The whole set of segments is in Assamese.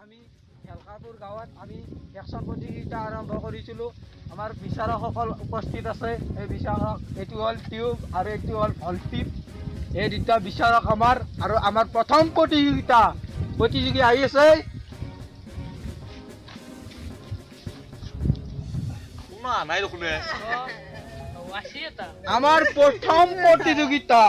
আমি হেলকাপুৰ গাঁৱত আমি একশ্যন প্ৰতিযোগিতা আৰম্ভ কৰিছিলোঁ। আমাৰ বিচাৰকসকল উপস্থিত আছে। এই বিচাৰক এইটো হ'ল টিউব আৰু এইটো হ'ল ভল্টিপ। এই দুটা বিচাৰক আমাৰ আৰু আমাৰ প্ৰথম প্ৰতিযোগী আহি আছে। আমার প্রথম প্রতিযোগিতা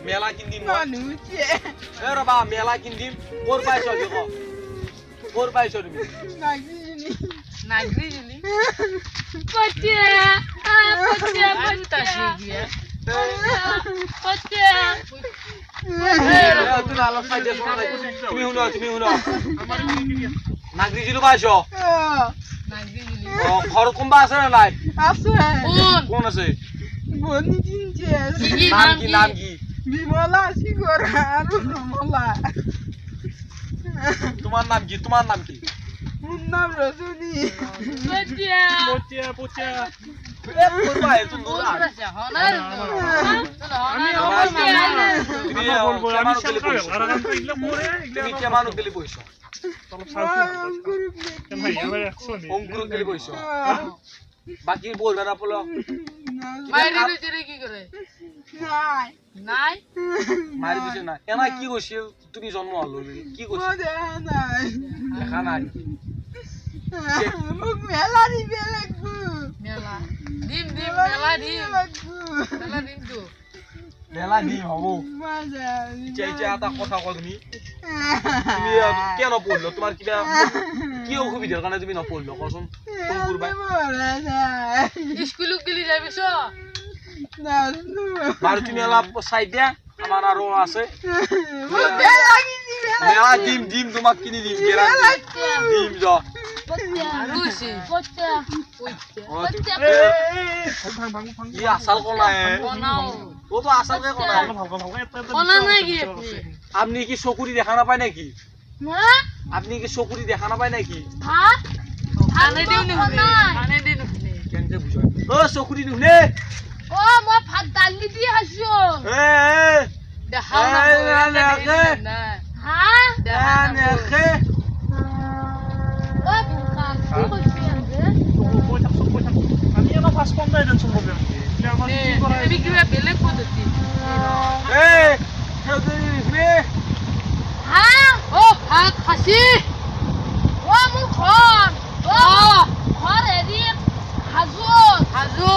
মেলা কিনদিম মেলা কিনদিম কোর পাইছ কোর পাইছ তুমি Nagri জিলু পাইছ ঘর কোনবা আছে না নাই কোন আছে নাম কি বিমলা শিখর আর রমলা তোমার নাম কি নাম রজনী বাকি বলবে না বলো কি কৈছে তুমি জন্ম হলো কি কৈছে দেখা নাই মেলা দিবে লাগবো মেলা দিম হব এটা কথা কল তুমি কেন পড়লো তোমার কিবা কি অসুবিধার কারণে তুমি নপড়লো কচোন বাৰু তুমি অলপ চাই দিয়া আমার আরো আছে মেলা দিম তোমাক কিনি দিম দিম যা আসাল কোনা ও তো আসাল কোনা আপনি কি চকুরি দেখা না পায় নাকি আপনি কি চকুরি দেখা না পায় নাকি কেনকে বুঝায় ও চকুরি নুনে ও মই ভাত দালি দি আছো দেখা না হা দেখা না ও বুকা কি করছিস আমি এনো পাস কম নাই টেনশন করবেন আমি কিবা বেলেগ পদ্ধতি হা ও ভাত খাসি ও মোৰ ঘৰ ঘৰ হেৰি হাজো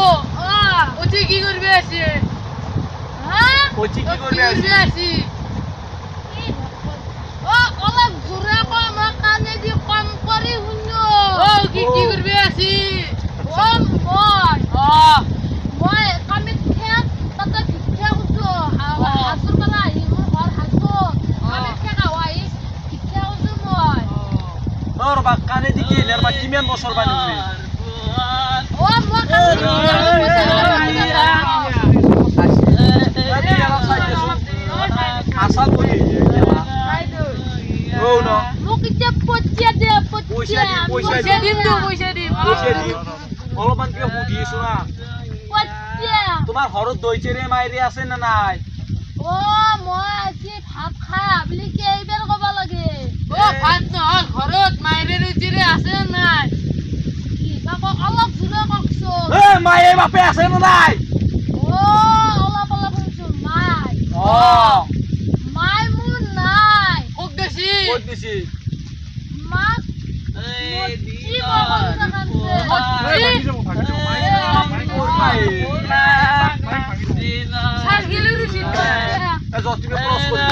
ওটি কি কৰবে আছে হ্যাঁ ওটি কি কৰবে আছে ও অলপ জোৰে কম কানে দি কম কৰি শুনো ও কি কৰবে আছে ও মই কামিত খেত তাতে ভিক্ষা খুজো হাজোৰ পৰা আহি মোৰ ঘৰ হাজো কামিত খেকা হয় ভিক্ষা খুজো মই তোর বা কানে দি কি লের বা কিমান বছর বানি ও মই আসাল কই ও না মোক এতিয়া পইচা দিম অলপমান কিবা সুধি আছো না তোমার ঘরত দই চেরে মাইরে আছে না নাই ও মই আজি ভাত খা বুলি কি এইবাৰ কব লাগে ও ভাত নহল ঘৰত মাইৰে ৰুচিৰে আছে নাই কি বাবা অলপ জুৰে ককছো মায়ে বাপে আছে না নাই ও অলপ শুনছো মাই মাই মোৰ নাই ক'ত গৈছি মাক কি বাবা তুমি ক্রস করি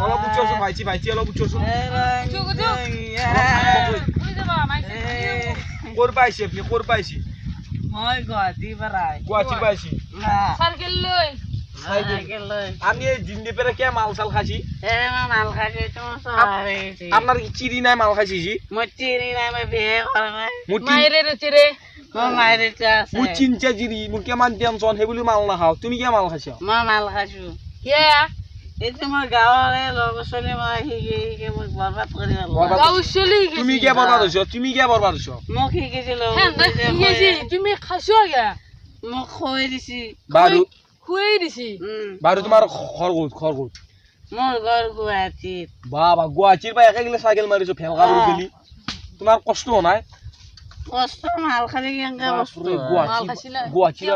অলপ উচ্চছো ভাইচি অলপ উচ্চছো কোর পাইছি আপনি কোর পাইছি মই গুৱাহাটী পাইছি সাইকেল লৈ আমি এই দিন পেরে কে মাল সাল খাইছি মাল খাইছে আপনার কি চিরি নাই মাল খাইছি মই চিনি নাই মই বিয়ে কৰা নাই মাইৰে ৰুচিৰে মোৰ মাইৰেটা আছে মোৰ চিন্তা জিৰি মোৰ কিমান টেনচন সেই বুলি মাল নাখাওঁ তুমি কিয় মাল খাইছা মই মাল খাইছো কে এইটো মই গাঁৱৰে ল'ৰা ছোৱালী মই শিকি মোক বৰবাদ কৰি বৰবাদ- গাঁও চলি তুমি কিয় বৰবাদ হৈছ তুমি কিয় বৰবাদ হৈছ মোক শিকিছিলো তুমি খাইছো কে মোক খুৱাই দিছি বাৰু খুৱাই দিছি বাৰু তোমাৰ ঘৰ ক'ত মোৰ ঘৰ গুৱাহাটীত বাবা গুৱাহাটীৰ পৰা একেগিলা চাইকেল মাৰিছো ফেলকা কৰি গেলি তোমাৰ কষ্ট হোৱা নাই কষ্ট মাল খালি কেনেকে কষ্ট মাল খাইছিলা গুৱাহাটীৰ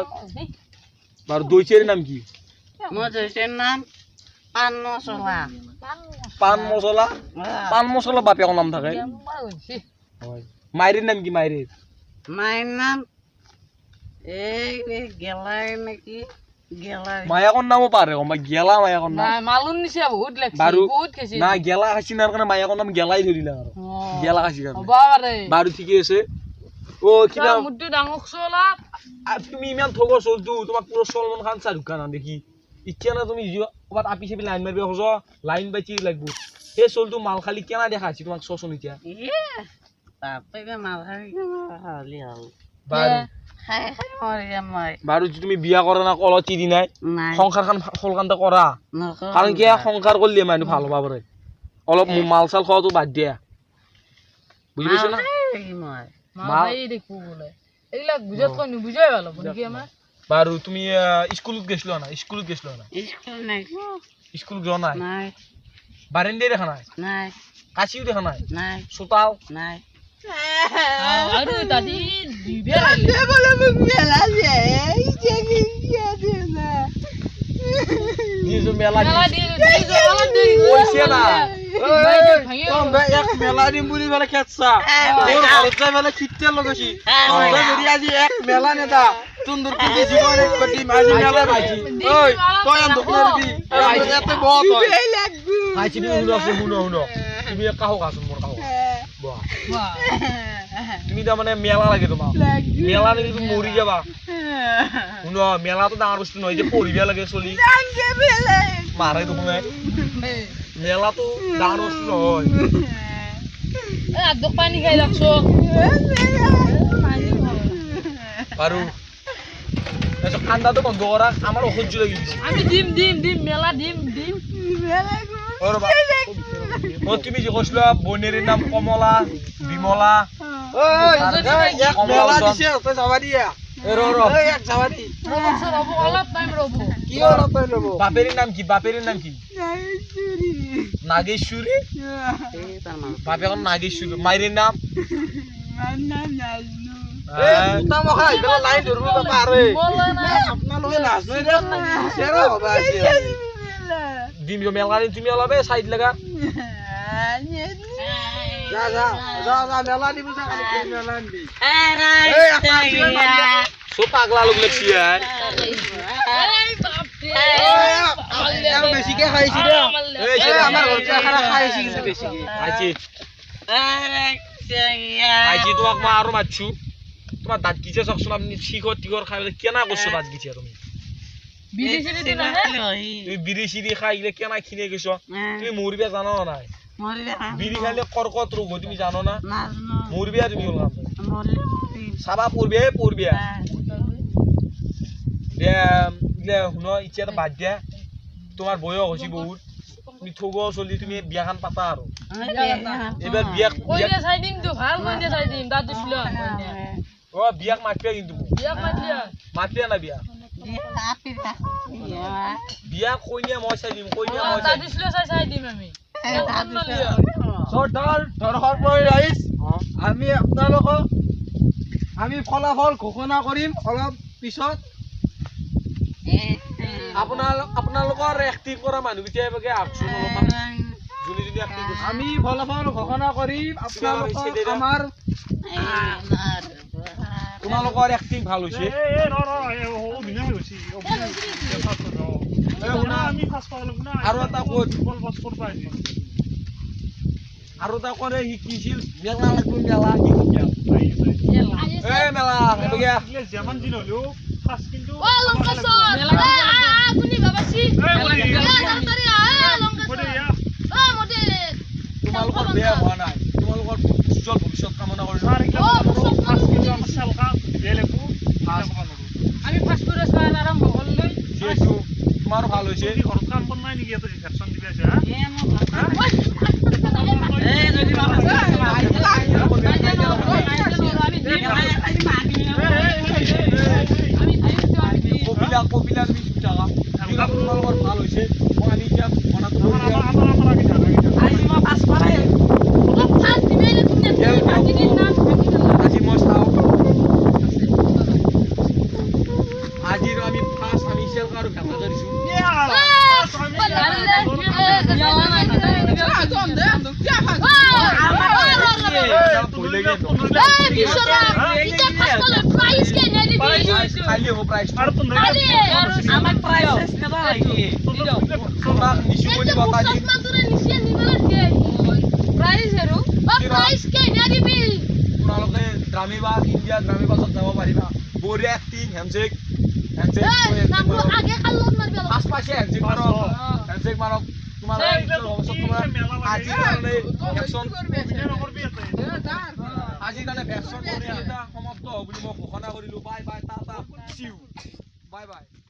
বাৰু দৈচিয়াৰ নাম কি মোৰ দেউতাৰ নাম পাণ মছলা পাণ মছলা পাণ মছলা বাপেকৰ নাম থাকে মাইৰীৰ নাম কি মাইৰীৰ মায়েৰ নাম এই গেলাই নাকি গেলাই মায়াকৰ নামো পাৰে গম পাই গেলা মায়াকৰ নাম মালুন নিছে বহুত লাগছে বাৰু বহুত খাইছে না গেলা খাইছি না কাৰণে মায়াকৰ নাম গেলাই ধৰিলা আৰু গেলা খাইছি কাৰণে হ'ব পাৰে বাৰু ঠিকে আছে ও কিবা মুদ্দু ডাঙৰ চলা তুমি ইমান ঠগৰ চলতো তোমাক পুরো সলমান খান চা ঢুকা না দেখি ইচ্ছা না তুমি কবাত আপি চেপি লাইন মাৰিব খোজ লাইন বাই লাগব সেই চলটো মাল খালি কেনা দেখা আছে তোমাক চচন এতিয়া বাপেকে মাল খাই খালি হল বাৰু খাই খাই মৰি যাম মই বাৰু তুমি বিয়া কৰা না কল তিৰি নাই নাই সংসাৰখন সলকান্তে কৰা কাৰণ কি সংসাৰ কৰিলে মানুহ ভাল হ'ব পাৰে অলপ মাল চাল খোৱাটো বাদ দিয়া বুজি পাইছ না মই মাই দেখো বলে এইলা বুঝত কই নুবুঝাই ভালো কি আমাৰ বাৰু তুমি স্কুলত গেছলো না স্কুল নাই স্কুল যোৱা নাই নাই বাৰেণ্ডে দেখা নাই নাই কাচিও দেখা নাই নাই চোতাল নাই আৰু দাদি দিবে নিজে মেলা মেলা দি কৈছে না এক মেলা দিম বুলি বেলে খেতছা তোৰ ঘৰত যাই বেলে খিতে লগাইছি তই আজি এক মেলা নেতা তুন্দুর পুজে জীবন এক দিম আজি মেলা পাইছি ওই তই আন দোকান দিবি এতে বহুত হয় খাইছি তুমি শুনো তুমি কাহো কাচোন মোৰ কাহো বাহ তুমি তাৰ মানে মেলা লাগে তোমাক মেলা লাগি তুমি মৰি যাবা শুনো মেলাটো ডাঙৰ বস্তু নহয় যে পঢ়িব লাগে চলি মাৰে দেখোন মেলাটো ডাঙৰ বস্তু নহয় আগদক পানী খাই লাগছো বাৰু তাৰপিছত ঠাণ্ডাটো বন্ধ কৰা আমাৰ অসহ্য লাগি গৈছে আমি দিম মেলা দিম তুমি যে কৈছিলা বনেৰীৰ নাম কমলা বিমলা এক মেলা দিছে তই যাবা দিয়া এক যাবা দি অলপ টাইম ৰব কি অলপ তই ল'ব বাপেৰীৰ নাম কি নাগেশ্বৰী এই তাৰ মান বাপেকৰ নাগেশ্বৰী মাইৰীৰ নাম লাইন ধৰিব পাৰে আপোনালোকে নাজনে দিম মেলা দিন তুমি অলপ চাইড লগা মেলা দিব মেলা দিবি চব পাগলা লোক লাগছি বেছিকে খাইছি দে আমাৰ ঘৰত খাইছি কিন্তু বেছিকে আইছি তোমাক মই আৰু মাতছো তোমাৰ দাঁত গিছে চাওকচোন আপুনি শিখৰ টিখৰ খাই কেনা কৰিছো দাঁত গিছে তুমি বিলি চিলি দিনা তুমি বিড়ি চিড়ি খাই গিলে কেনা খিনে গৈছ তুমি মৰিবা জানো নাই বিড়ি খাইলে কৰ্কট ৰোগ হয় তুমি জানো না মৰিবা তুমি চাবা পৰবিয়া শুন এতিয়া বাদ দিয়া তোমাৰ বয়স হৈছে বহুত তুমি ঠগ চলি তুমি বিয়াখন পাতা আৰু এইবাৰ বিয়াক কইনা চাই দিম তো ভাল কইনা চাই দিম দাঁত দিছিল বিয়াক মাতিবা কিন্তু বিয়াক মাতিবা না বিয়া কইনা মই চাই দিম দাঁত দিছিল চাই দিম আমি আমি আপোনালোকক আমি ফলাফল ঘোষণা কৰিম অলপ পিছত আপোনালোকৰ এক্টিভ কৰা মানুহকেইটাই আহকচোন অলপমান যোনে যোনে এক্টিভ কৰিছে আমি ফলাফল ঘোষণা কৰিম আপোনালোকক আমাৰ তোমালোকৰ এক্টিং ভাল হৈছে আৰু এটা কৰে শিকিছিল মেলা লাগব মেলা যিমান দিন হলেও ও লংকাছ আপুনি বাবাছি তোমালোকৰ বেয়া হোৱা নাই তোমালোকৰ উজ্জ্বল ভৱিষ্যত কামনা কৰিলোঁ আমি ফাৰ্ষ্ট পুৰস্কাৰ আৰম্ভ কৰিলোঁ যিহেতু তোমাৰো ভাল হৈছে কপিলা তুমি চুপ থাকা তোমালোকৰ ভাল হৈছে মই আমি এতিয়া মনাটো আজি মই চাওঁ আজিৰ আমি ফাৰ্ষ্ট আমি চেলকা আৰু ভেটা ধৰিছোঁ খালি হ'ব প্ৰাইজ আমাক প্ৰাইজ কেটা লাগি তোমাক নিচু বুলি কথা দিম তোমালোকে ড্ৰামিবাগ ইণ্ডিয়া ড্ৰামিবাগত যাব পাৰিবা বঢ়িয়া এক্টিং হেণ্ডশেক ফাৰ্ষ্ট পাইছে হেণ্ডশেক মাৰক তোমালোকে আজিৰ কাৰণে ভেকচন সমাপ্ত হ'ব বুলি মই ঘোষণা কৰিলোঁ বাই বাই টাটা চিউ বাই বাই